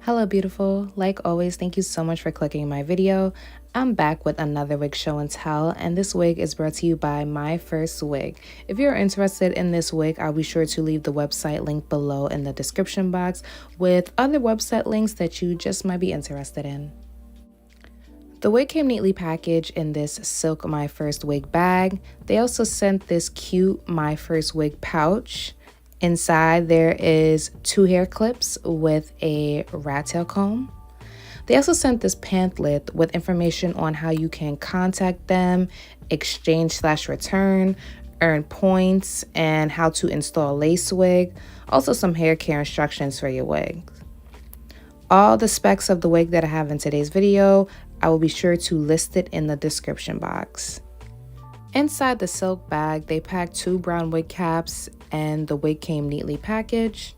Hello beautiful, like always, thank you so much for clicking my video. I'm back with another wig show and tell, and this wig is brought to you by Myfirstwig. If you're interested in this wig, I'll be sure to leave the website link below in the description box with other website links that you just might be interested in. The wig came neatly packaged in this silk Myfirstwig bag. They also sent this cute Myfirstwig pouch. Inside there is 2 hair clips with a rat tail comb. They also sent this pamphlet with information on how you can contact them, exchange/return, earn points, and how to install lacewig. Also some hair care instructions for your wigs. All the specs of the wig that I have in today's video, I will be sure to list it in the description box. Inside the silk bag, they packed 2 brown wig caps and the wig came neatly packaged.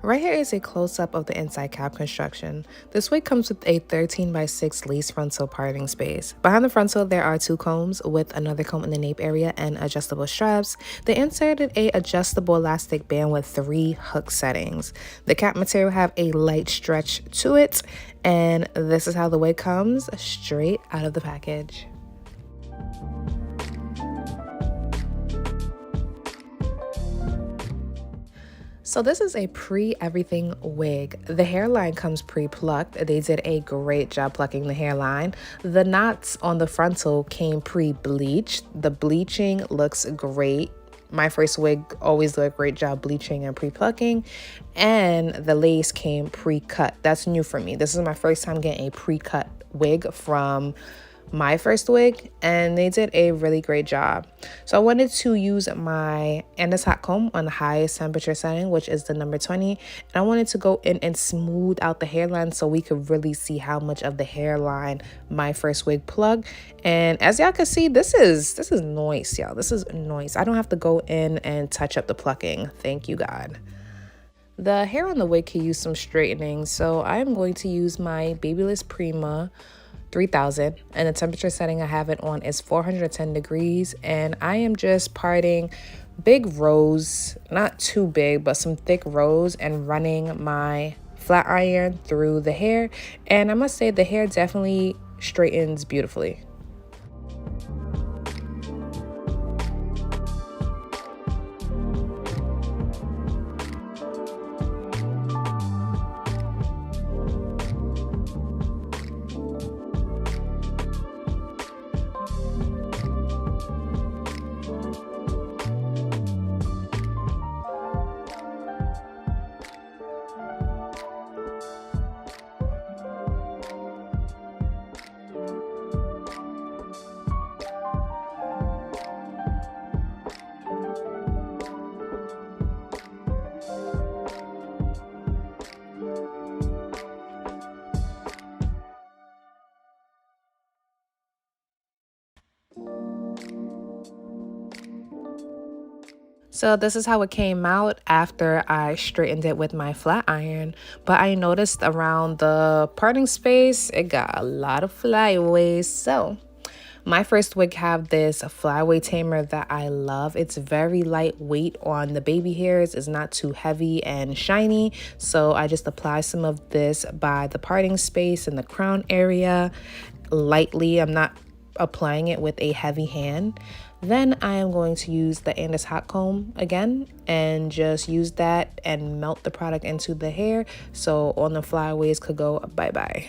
Right here is a close-up of the inside cap construction. This wig comes with a 13x6 lace frontal parting space. Behind the frontal, there are 2 combs with another comb in the nape area and adjustable straps. They inserted a adjustable elastic band with 3 hook settings. The cap material have a light stretch to it, and this is how the wig comes straight out of the package. So this is a pre-everything wig. The hairline comes pre-plucked. They did a great job plucking the hairline. The knots on the frontal came pre-bleached. The bleaching looks great. Myfirstwig always do a great job bleaching and pre-plucking. And the lace came pre-cut. That's new for me. This is my first time getting a pre-cut wig from Myfirstwig, and they did a really great job. So I wanted to use my Andes hot comb on the highest temperature setting, which is the number 20, and I wanted to go in and smooth out the hairline so we could really see how much of the hairline Myfirstwig plug. And as y'all can see, this is nice, y'all. This is nice. I don't have to go in and touch up the plucking. Thank you, God. The hair on the wig can use some straightening, so I'm going to use my Babyless Prima 3000, and the temperature setting I have it on is 410 degrees, and I am just parting big rows, not too big, but some thick rows, and running my flat iron through the hair. And I must say the hair definitely straightens beautifully. So this is how it came out after I straightened it with my flat iron. But I noticed around the parting space, it got a lot of flyaways. So Myfirstwig have this flyaway tamer that I love. It's very lightweight on the baby hairs. It's not too heavy and shiny. So I just apply some of this by the parting space in the crown area lightly. I'm not applying it with a heavy hand. Then I am going to use the Andes hot comb again and just use that and melt the product into the hair so all the flyaways could go bye-bye.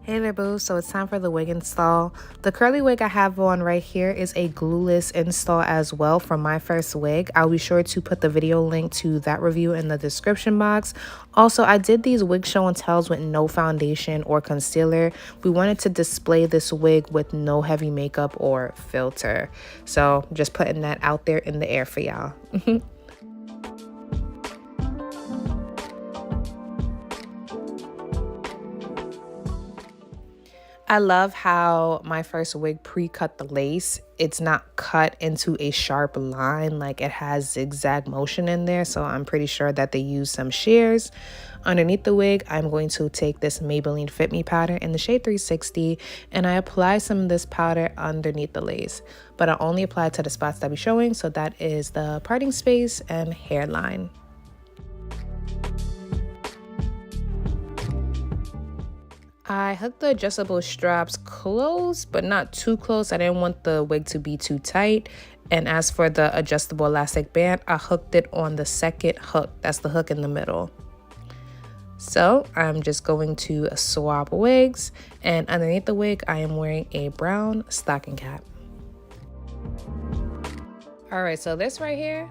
Hey there, boo. So it's time for the wig install. The curly wig I have on right here is a glueless install as well from Myfirstwig. I'll be sure to put the video link to that review in the description box. Also, I did these wig show and tells with no foundation or concealer. We wanted to display this wig with no heavy makeup or filter. So just putting that out there in the air for y'all. I love how Myfirstwig pre-cut the lace. It's not cut into a sharp line, like it has zigzag motion in there, so I'm pretty sure that they use some shears. Underneath the wig, I'm going to take this Maybelline Fit Me powder in the shade 360, and I apply some of this powder underneath the lace, but I only apply it to the spots that I'll be showing, so that is the parting space and hairline. I hooked the adjustable straps close, but not too close. I didn't want the wig to be too tight. And as for the adjustable elastic band, I hooked it on the second hook. That's the hook in the middle. So I'm just going to swap wigs. And underneath the wig, I am wearing a brown stocking cap. All right, so this right here,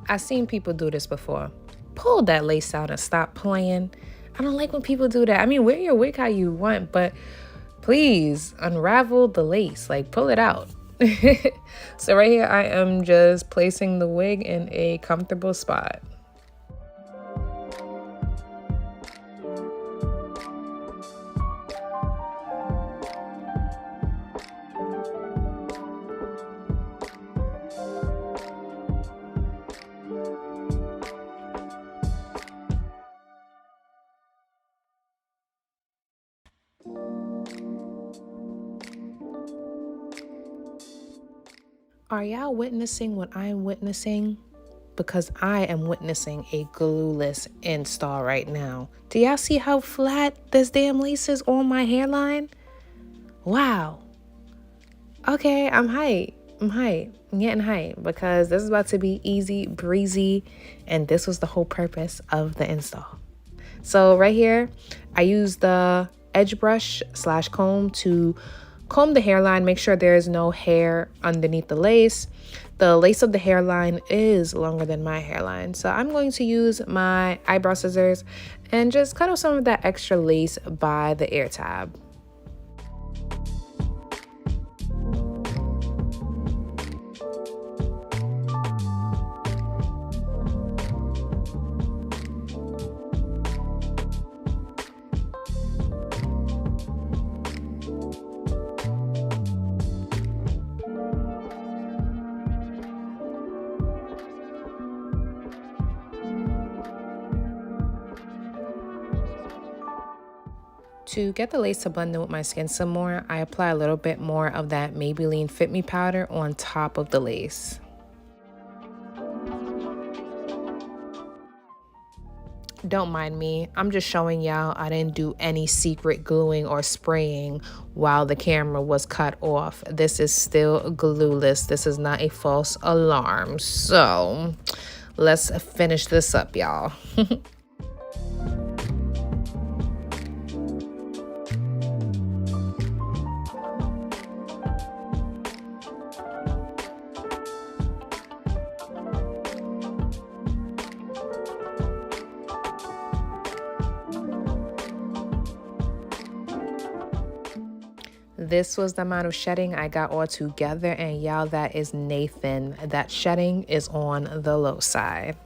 I've seen people do this before. Pull that lace out and stop playing. I don't like when people do that. I mean, wear your wig how you want, but please unravel the lace, like pull it out. So right here, I am just placing the wig in a comfortable spot. Are y'all witnessing what I'm witnessing? Because I am witnessing a glueless install right now. Do y'all see how flat this damn lace is on my hairline? Wow. Okay, I'm hyped. I'm getting hyped because this is about to be easy breezy, and this was the whole purpose of the install. So right here, I use the edge brush / comb to comb the hairline, make sure there is no hair underneath the lace. The lace of the hairline is longer than my hairline, so I'm going to use my eyebrow scissors and just cut off some of that extra lace by the ear tab. To get the lace to blend in with my skin some more, I apply a little bit more of that Maybelline Fit Me powder on top of the lace. Don't mind me, I'm just showing y'all I didn't do any secret gluing or spraying while the camera was cut off. This is still glueless. This is not a false alarm. So let's finish this up, y'all. This was the amount of shedding I got all together, and y'all, that is Nathan. That shedding is on the low side.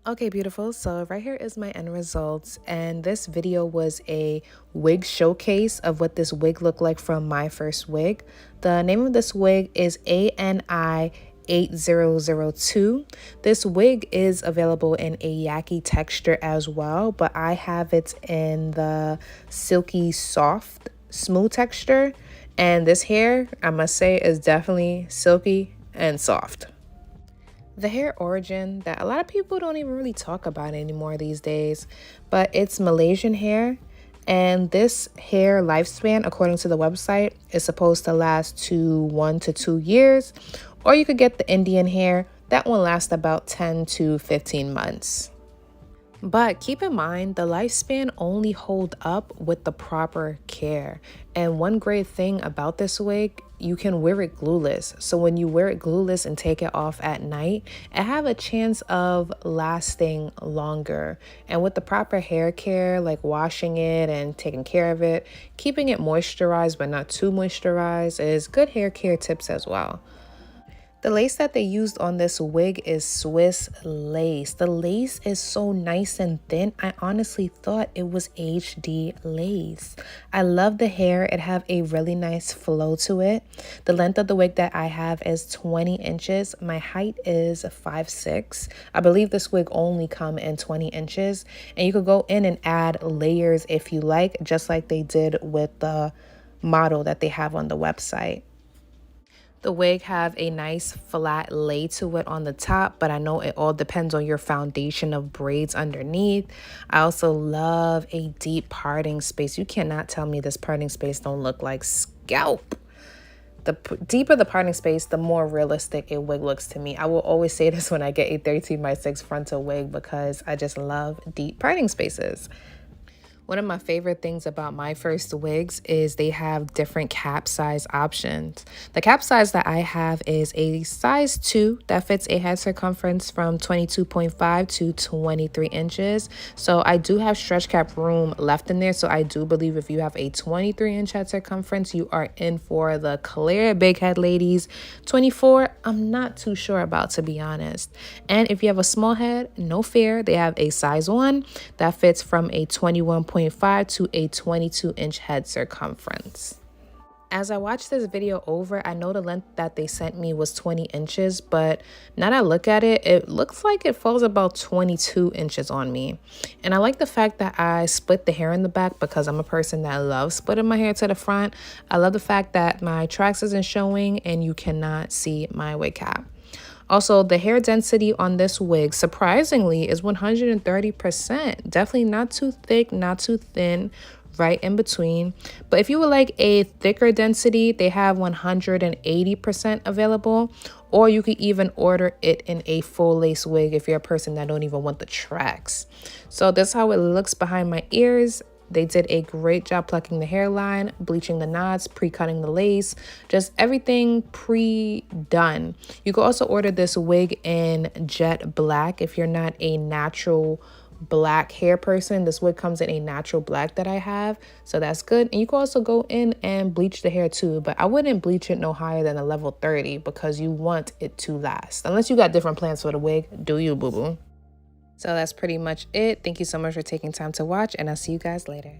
Okay, beautiful. So right here is my end results, and this video was a wig showcase of what this wig looked like from Myfirstwig. The name of this wig is ANI8002. This wig is available in a Yaki texture as well, but I have it in the silky soft smooth texture, and this hair, I must say, is definitely silky and soft. The hair origin that a lot of people don't even really talk about anymore these days, but it's Malaysian hair, and this hair lifespan, according to the website, is supposed to last to 1 to 2 years, or you could get the Indian hair. That one lasts about 10 to 15 months. But keep in mind, the lifespan only hold up with the proper care. And one great thing about this wig, you can wear it glueless. So when you wear it glueless and take it off at night, it have a chance of lasting longer. And with the proper hair care, like washing it and taking care of it, keeping it moisturized but not too moisturized is good hair care tips as well. The lace that they used on this wig is Swiss lace. The lace is so nice and thin. I honestly thought it was HD lace. I love the hair. It have a really nice flow to it. The length of the wig that I have is 20 inches. My height is 5'6". I believe this wig only come in 20 inches. And you could go in and add layers if you like, just like they did with the model that they have on the website. The wig have a nice flat lay to it on the top, but I know it all depends on your foundation of braids underneath. I also love a deep parting space. You cannot tell me this parting space don't look like scalp. The deeper the parting space, the more realistic a wig looks to me. I will always say this when I get a 13x6 frontal wig because I just love deep parting spaces. One of my favorite things about Myfirstwigs is they have different cap size options. The cap size that I have is a size 2 that fits a head circumference from 22.5 to 23 inches. So I do have stretch cap room left in there. So I do believe if you have a 23-inch head circumference, you are in for the clear big head ladies. 24, I'm not too sure about, to be honest. And if you have a small head, no fear. They have a size 1 that fits from a 21.5 to a 22-inch head circumference. As I watched this video over, I know the length that they sent me was 20 inches, but now that I look at it, it looks like it falls about 22 inches on me. And I like the fact that I split the hair in the back because I'm a person that loves splitting my hair to the front. I love the fact that my tracks isn't showing and you cannot see my wig cap. Also, the hair density on this wig, surprisingly, is 130%. Definitely not too thick, not too thin, right in between. But if you would like a thicker density, they have 180% available. Or you could even order it in a full lace wig if you're a person that don't even want the tracks. So this is how it looks behind my ears. They did a great job plucking the hairline, bleaching the knots, pre-cutting the lace, just everything pre-done. You can also order this wig in jet black if you're not a natural black hair person. This wig comes in a natural black that I have, so that's good. And you can also go in and bleach the hair too, but I wouldn't bleach it no higher than a level 30 because you want it to last. Unless you got different plans for the wig, do you, boo-boo? So that's pretty much it. Thank you so much for taking time to watch, and I'll see you guys later.